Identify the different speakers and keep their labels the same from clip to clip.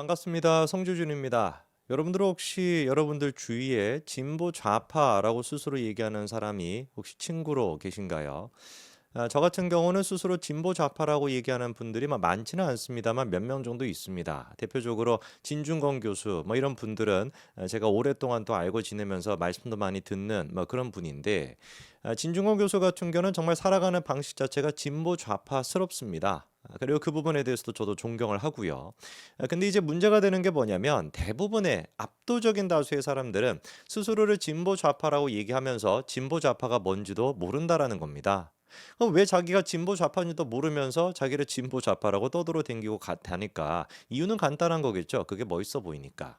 Speaker 1: 반갑습니다. 성주준입니다. 여러분들 혹시 여러분들 주위에 진보 좌파라고 스스로 얘기하는 사람이 혹시 친구로 계신가요? 저 같은 경우는 스스로 진보 좌파라고 얘기하는 분들이 많지는 않습니다만 몇 명 정도 있습니다. 대표적으로 진중권 교수 이런 분들은 제가 오랫동안 또 알고 지내면서 말씀도 많이 듣는 그런 분인데, 진중권 교수 같은 경우는 정말 살아가는 방식 자체가 진보 좌파스럽습니다. 그리고 그 부분에 대해서도 저도 존경을 하고요. 근데 이제 문제가 되는 게 뭐냐면, 대부분의 압도적인 다수의 사람들은 스스로를 진보 좌파라고 얘기하면서 진보 좌파가 뭔지도 모른다라는 겁니다. 그럼 왜 자기가 진보 좌파인지도 모르면서 자기를 진보 좌파라고 떠들어 댕기고 다니까? 이유는 간단한 거겠죠. 그게 멋있어 보이니까.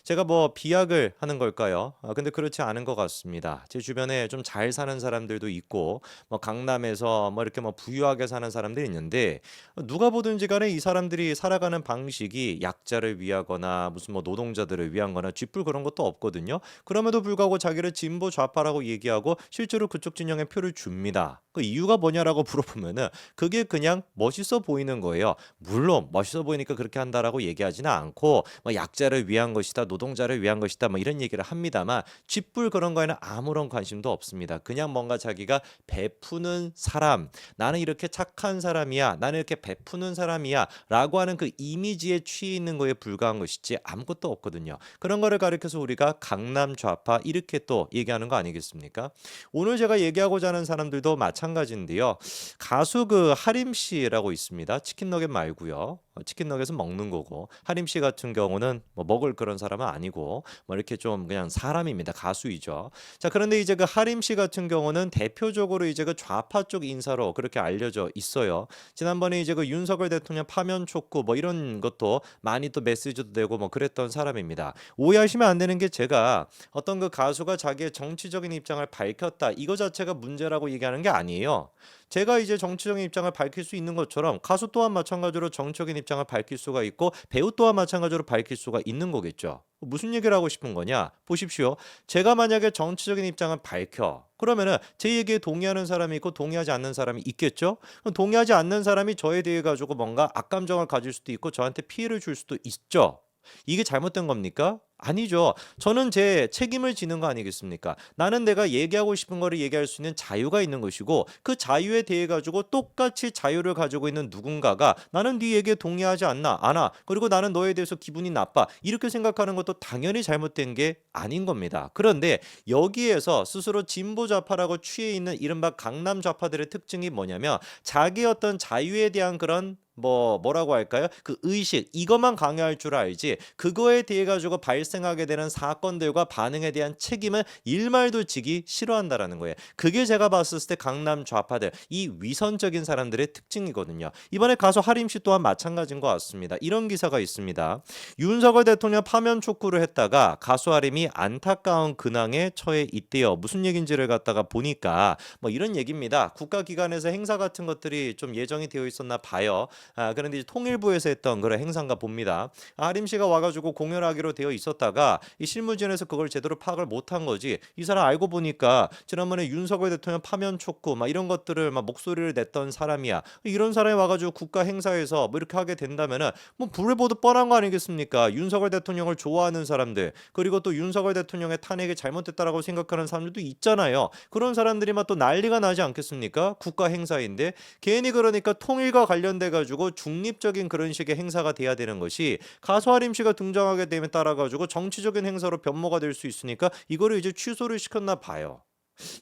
Speaker 1: 제가 비약을 하는 걸까요? 근데 그렇지 않은 것 같습니다. 제 주변에 좀 잘 사는 사람들도 있고, 강남에서 이렇게 부유하게 사는 사람들이 있는데, 누가 보든지 간에 이 사람들이 살아가는 방식이 약자를 위하거나 무슨 노동자들을 위한 거나 쥐뿔 그런 것도 없거든요. 그럼에도 불구하고 자기를 진보 좌파라고 얘기하고 실제로 그쪽 진영에 표를 줍니다. 그 이유가 뭐냐라고 물어보면은 그게 그냥 멋있어 보이는 거예요. 물론 멋있어 보이니까 그렇게 한다라고 얘기하지는 않고, 약자를 위한 것이다, 노동자를 위한 것이다, 이런 얘기를 합니다만, 쥐뿔 그런 거에는 아무런 관심도 없습니다. 그냥 뭔가 자기가 베푸는 사람, 나는 이렇게 착한 사람이야, 나는 이렇게 베푸는 사람이야 라고 하는 그 이미지에 취해 있는 거에 불과한 것이지 아무것도 없거든요. 그런 거를 가리켜서 우리가 강남 좌파 이렇게 또 얘기하는 거 아니겠습니까? 오늘 제가 얘기하고자 하는 사람들도 마찬가지인데요. 가수 그 하림 씨라고 있습니다. 치킨 너겟 말고요. 치킨 너겟은 먹는 거고, 하림 씨 같은 경우는 먹을 그런 사람은 아니고 이렇게 좀 그냥 사람입니다. 가수이죠. 자, 그런데 이제 그 하림 씨 같은 경우는 대표적으로 이제 그 좌파 쪽 인사로 그렇게 알려져 있어요. 지난번에 이제 그 윤석열 대통령 파면 촉구 이런 것도 많이 또 메시지도 되고 그랬던 사람입니다. 오해하시면 안 되는 게, 제가 어떤 그 가수가 자기의 정치적인 입장을 밝혔다 이거 자체가 문제라고 얘기하는 게 아니에요. 제가 이제 정치적인 입장을 밝힐 수 있는 것처럼 가수 또한 마찬가지로 정치적인 입장을 밝힐 수가 있고, 배우 또한 마찬가지로 밝힐 수가 있는 거겠죠. 무슨 얘기를 하고 싶은 거냐? 보십시오. 제가 만약에 정치적인 입장을 밝혀, 그러면은 제 얘기에 동의하는 사람이 있고 동의하지 않는 사람이 있겠죠? 그럼 동의하지 않는 사람이 저에 대해 가지고 뭔가 악감정을 가질 수도 있고 저한테 피해를 줄 수도 있죠. 이게 잘못된 겁니까? 아니죠. 저는 제 책임을 지는 거 아니겠습니까? 나는 내가 얘기하고 싶은 거를 얘기할 수 있는 자유가 있는 것이고, 그 자유에 대해 가지고 똑같이 자유를 가지고 있는 누군가가 나는 네 얘기에 동의하지 않아. 그리고 나는 너에 대해서 기분이 나빠. 이렇게 생각하는 것도 당연히 잘못된 게 아닌 겁니다. 그런데 여기에서 스스로 진보 좌파라고 취해 있는 이른바 강남 좌파들의 특징이 뭐냐면, 자기 어떤 자유에 대한 그런 뭐라고 할까요? 그 의식 이것만 강요할 줄 알지, 그거에 대해 가지고 발생하게 되는 사건들과 반응에 대한 책임은 일말도 지기 싫어한다라는 거예요. 그게 제가 봤을 때 강남 좌파들, 이 위선적인 사람들의 특징이거든요. 이번에 가수 하림 씨 또한 마찬가지인 것 같습니다. 이런 기사가 있습니다. 윤석열 대통령 파면 촉구를 했다가 가수 하림이 안타까운 근황에 처해 있대요. 무슨 얘긴지를 갖다가 보니까 이런 얘기입니다. 국가기관에서 행사 같은 것들이 좀 예정이 되어 있었나 봐요. 그런데 이제 통일부에서 했던 그런 행사인가 봅니다. 하림 씨가 와가지고 공연하기로 되어 있었다가 이 실무진에서 그걸 제대로 파악을 못한 거지. 이 사람 알고 보니까 지난번에 윤석열 대통령 파면 촉구 이런 것들을 목소리를 냈던 사람이야. 이런 사람이 와가지고 국가 행사에서 이렇게 하게 된다면은 불을 보듯 뻔한 거 아니겠습니까? 윤석열 대통령을 좋아하는 사람들, 그리고 또 윤석열 대통령의 탄핵이 잘못됐다라고 생각하는 사람들도 있잖아요. 그런 사람들이 또 난리가 나지 않겠습니까? 국가 행사인데 괜히 그러니까 통일과 관련돼 가지고 중립적인 그런 식의 행사가 돼야 되는 것이, 가수 하림 씨가 등장하게 됨에 따라 가지고 정치적인 행사로 변모가 될 수 있으니까 이거를 이제 취소를 시켰나 봐요.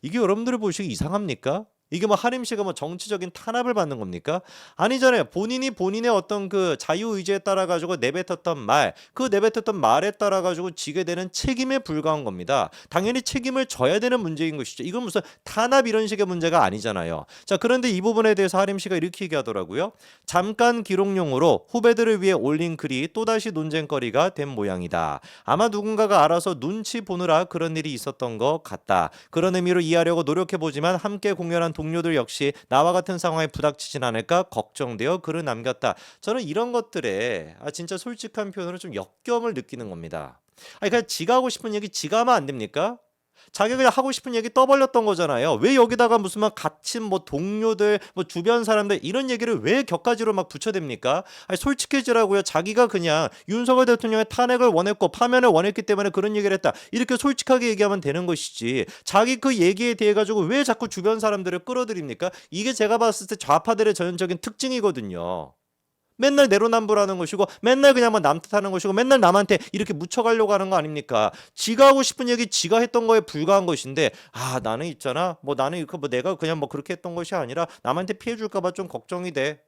Speaker 1: 이게 여러분들이 보시기 이상합니까? 이게 하림 씨가 정치적인 탄압을 받는 겁니까? 아니잖아요. 본인이 본인의 어떤 그 자유 의지에 따라 가지고 내뱉었던 말, 그 내뱉었던 말에 따라 가지고 지게 되는 책임에 불과한 겁니다. 당연히 책임을 져야 되는 문제인 것이죠. 이건 무슨 탄압 이런 식의 문제가 아니잖아요. 자, 그런데 이 부분에 대해서 하림 씨가 이렇게 얘기하더라고요. 잠깐 기록용으로 후배들을 위해 올린 글이 또다시 논쟁거리가 된 모양이다. 아마 누군가가 알아서 눈치 보느라 그런 일이 있었던 것 같다. 그런 의미로 이해하려고 노력해보지만 함께 공연한 동료들 역시 나와 같은 상황에 부닥치진 않을까 걱정되어 글을 남겼다. 저는 이런 것들에 진짜 솔직한 표현으로 좀 역겨움을 느끼는 겁니다. 그냥 지가 하고 싶은 얘기 지가 하면 안 됩니까? 자기가 그냥 하고 싶은 얘기 떠벌렸던 거잖아요. 왜 여기다가 무슨 막 갇힌 뭐 동료들, 뭐 주변 사람들 이런 얘기를 왜 격가지로 막 붙여댑니까? 아니 솔직해지라고요. 자기가 그냥 윤석열 대통령의 탄핵을 원했고 파면을 원했기 때문에 그런 얘기를 했다. 이렇게 솔직하게 얘기하면 되는 것이지. 자기 그 얘기에 대해 가지고 왜 자꾸 주변 사람들을 끌어들입니까? 이게 제가 봤을 때 좌파들의 전형적인 특징이거든요. 맨날 내로남불하는 것이고 맨날 그냥 뭐 남 탓하는 것이고 맨날 남한테 이렇게 묻혀가려고 하는 거 아닙니까? 지가 하고 싶은 얘기 지가 했던 거에 불과한 것인데 나는 있잖아 뭐 나는 이거 뭐 내가 그냥 뭐 그렇게 했던 것이 아니라 남한테 피해 줄까 봐 좀 걱정이 돼.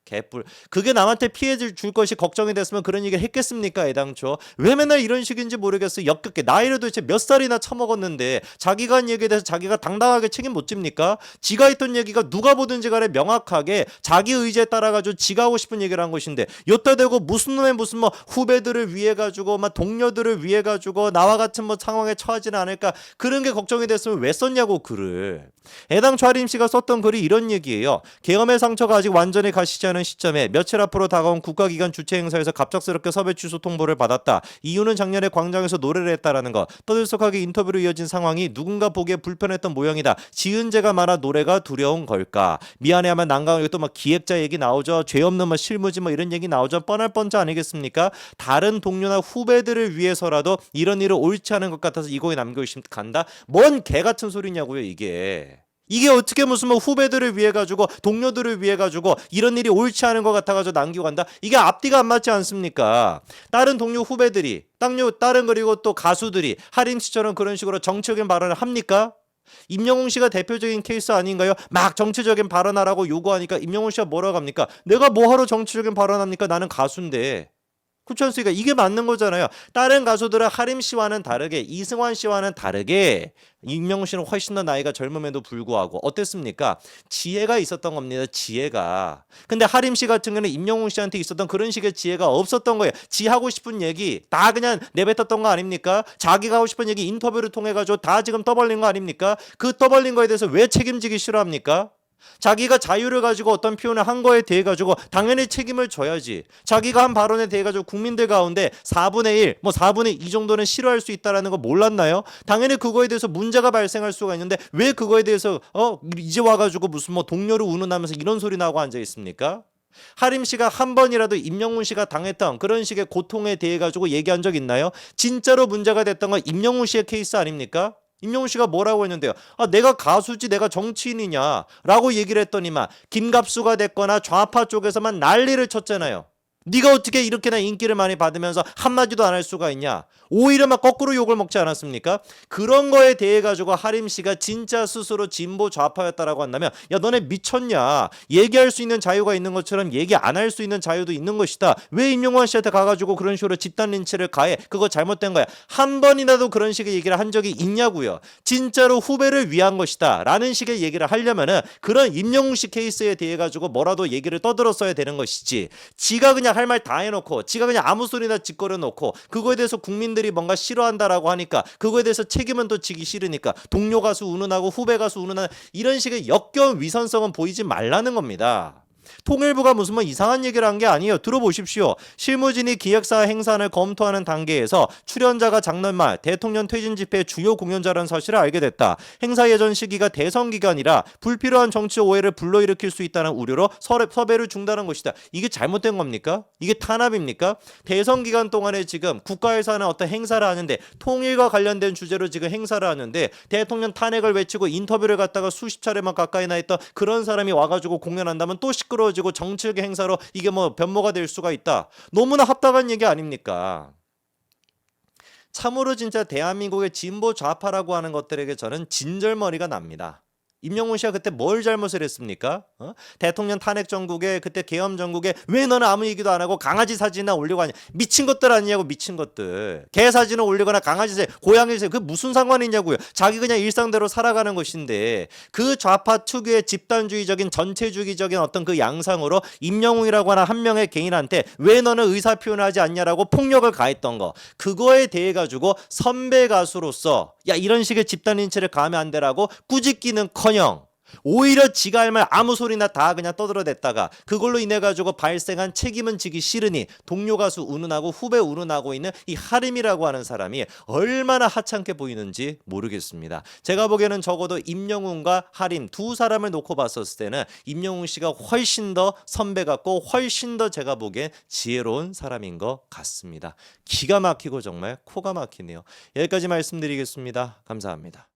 Speaker 1: 개뿔. 그게 남한테 피해 줄 것이 걱정이 됐으면 그런 얘기를 했겠습니까? 애당초. 왜 맨날 이런 식인지 모르겠어. 역겹게. 나이를 도대체 몇 살이나 처먹었는데 자기가 한 얘기에 대해서 자기가 당당하게 책임 못 집니까? 지가 했던 얘기가 누가 보든지 간에 명확하게 자기 의지에 따라 가지고 지가 하고 싶은 얘기를 한 것인데 여따 대고 무슨 놈의 무슨 뭐 후배들을 위해 가지고 막 동료들을 위해 가지고 나와 같은 뭐 상황에 처하지는 않을까 그런 게 걱정이 됐으면 왜 썼냐고 글을. 애당초 하림 씨가 썼던 글이 이런 얘기예요. 계엄의 상처가 아직 완전히 가시지 않은 시점에 며칠 앞으로 다가온 국가기관 주최 행사에서 갑작스럽게 섭외 취소 통보를 받았다. 이유는 작년에 광장에서 노래를 했다라는 것. 떠들썩하게 인터뷰로 이어진 상황이 누군가 보기에 불편했던 모양이다. 지은 죄가 많아 노래가 두려운 걸까? 미안해하면 난감하게 또 막 기획자 얘기 나오죠. 죄 없는 뭐 실무지 뭐 이런 얘기 나오죠. 뻔할 뻔자 아니겠습니까? 다른 동료나 후배들을 위해서라도 이런 일을 옳지 않은 것 같아서 이거에 남겨주시면 간다. 뭔 개 같은 소리냐고요 이게. 이게 어떻게 무슨 뭐 후배들을 위해 가지고 동료들을 위해 가지고 이런 일이 옳지 않은 것 같아 가지고 남기고 간다. 이게 앞뒤가 안 맞지 않습니까? 다른 동료 후배들이 다른 그리고 또 가수들이 하림 씨처럼 그런 식으로 정치적인 발언을 합니까? 임영웅 씨가 대표적인 케이스 아닌가요? 막 정치적인 발언하라고 요구하니까 임영웅 씨가 뭐라고 합니까? 내가 뭐하러 정치적인 발언합니까? 나는 가수인데. 그렇지 않습니까? 이게 맞는 거잖아요. 다른 가수들은 하림 씨와는 다르게 이승환 씨와는 다르게 임영웅 씨는 훨씬 더 나이가 젊음에도 불구하고 어땠습니까? 지혜가 있었던 겁니다. 지혜가. 근데 하림 씨 같은 경우는 임영웅 씨한테 있었던 그런 식의 지혜가 없었던 거예요. 지 하고 싶은 얘기 다 그냥 내뱉었던 거 아닙니까? 자기가 하고 싶은 얘기 인터뷰를 통해 가지고 다 지금 떠벌린 거 아닙니까? 그 떠벌린 거에 대해서 왜 책임지기 싫어합니까? 자기가 자유를 가지고 어떤 표현을 한 거에 대해 가지고 당연히 책임을 져야지. 자기가 한 발언에 대해 가지고 국민들 가운데 4분의 1, 뭐 4분의 2 정도는 싫어할 수 있다라는 거 몰랐나요? 당연히 그거에 대해서 문제가 발생할 수가 있는데 왜 그거에 대해서 이제 와 가지고 무슨 뭐 동료를 운운하면서 이런 소리 나고 앉아 있습니까? 하림 씨가 한 번이라도 임영웅 씨가 당했던 그런 식의 고통에 대해 가지고 얘기한 적 있나요? 진짜로 문제가 됐던 건 임영웅 씨의 케이스 아닙니까? 임영웅 씨가 뭐라고 했는데요? 내가 가수지 내가 정치인이냐 라고 얘기를 했더니만 김갑수가 됐거나 좌파 쪽에서만 난리를 쳤잖아요. 네가 어떻게 이렇게나 인기를 많이 받으면서 한마디도 안 할 수가 있냐? 오히려 막 거꾸로 욕을 먹지 않았습니까? 그런 거에 대해 가지고 하림 씨가 진짜 스스로 진보 좌파였다라고 한다면 야 너네 미쳤냐? 얘기할 수 있는 자유가 있는 것처럼 얘기 안 할 수 있는 자유도 있는 것이다. 왜 임영환 씨한테 가가지고 그런 식으로 집단 린치를 가해? 그거 잘못된 거야. 한 번이라도 그런 식의 얘기를 한 적이 있냐고요. 진짜로 후배를 위한 것이다 라는 식의 얘기를 하려면은 그런 임영웅 씨 케이스에 대해 가지고 뭐라도 얘기를 떠들었어야 되는 것이지. 지가 그냥 할 말 다 해놓고 지가 그냥 아무 소리나 짓거려 놓고 그거에 대해서 국민들이 뭔가 싫어한다라고 하니까 그거에 대해서 책임은 또 지기 싫으니까 동료 가수 운운하고 후배 가수 운운하는 이런 식의 역겨운 위선성은 보이지 말라는 겁니다. 통일부가 무슨 뭐 이상한 얘기를 한 게 아니에요. 들어보십시오. 실무진이 기획사 행사를 검토하는 단계에서 출연자가 작년 말 대통령 퇴진 집회 주요 공연자라는 사실을 알게 됐다. 행사 예전 시기가 대선 기간이라 불필요한 정치 오해를 불러일으킬 수 있다는 우려로 섭외를 중단한 것이다. 이게 잘못된 겁니까? 이게 탄압입니까? 대선 기간 동안에 지금 국가에서 하는 어떤 행사를 하는데 통일과 관련된 주제로 지금 행사를 하는데 대통령 탄핵을 외치고 인터뷰를 갖다가 수십 차례만 가까이나 했던 그런 사람이 와가지고 공연한다면 또 시끄러워지고 정치적인 행사로 이게 뭐 변모가 될 수가 있다. 너무나 합당한 얘기 아닙니까? 참으로 진짜 대한민국의 진보 좌파라고 하는 것들에게 저는 진절머리가 납니다. 임영웅 씨가 그때 뭘 잘못을 했습니까? 대통령 탄핵 전국에 그때 계엄 전국에 왜 너는 아무 얘기도 안 하고 강아지 사진이나 올리고 하냐? 미친 것들 아니냐고 미친 것들. 개 사진을 올리거나 강아지 사진, 고양이 사진 그게 무슨 상관이 있냐고요. 자기 그냥 일상대로 살아가는 것인데 그 좌파 특유의 집단주의적인 전체주의적인 어떤 그 양상으로 임영웅이라고 하는 한 명의 개인한테 왜 너는 의사표현을 하지 않냐라고 폭력을 가했던 거. 그거에 대해 가지고 선배 가수로서 야 이런 식의 집단 린치를 가하면 안 되라고 꾸짖기는 커녕 오히려 지가 할 말 아무 소리나 다 그냥 떠들어댔다가 그걸로 인해 가지고 발생한 책임은 지기 싫으니 동료 가수 운운하고 후배 운운하고 있는 이 하림이라고 하는 사람이 얼마나 하찮게 보이는지 모르겠습니다. 제가 보기에는 적어도 임영웅과 하림 두 사람을 놓고 봤었을 때는 임영웅 씨가 훨씬 더 선배 같고 훨씬 더 제가 보기엔 지혜로운 사람인 것 같습니다. 기가 막히고 정말 코가 막히네요. 여기까지 말씀드리겠습니다. 감사합니다.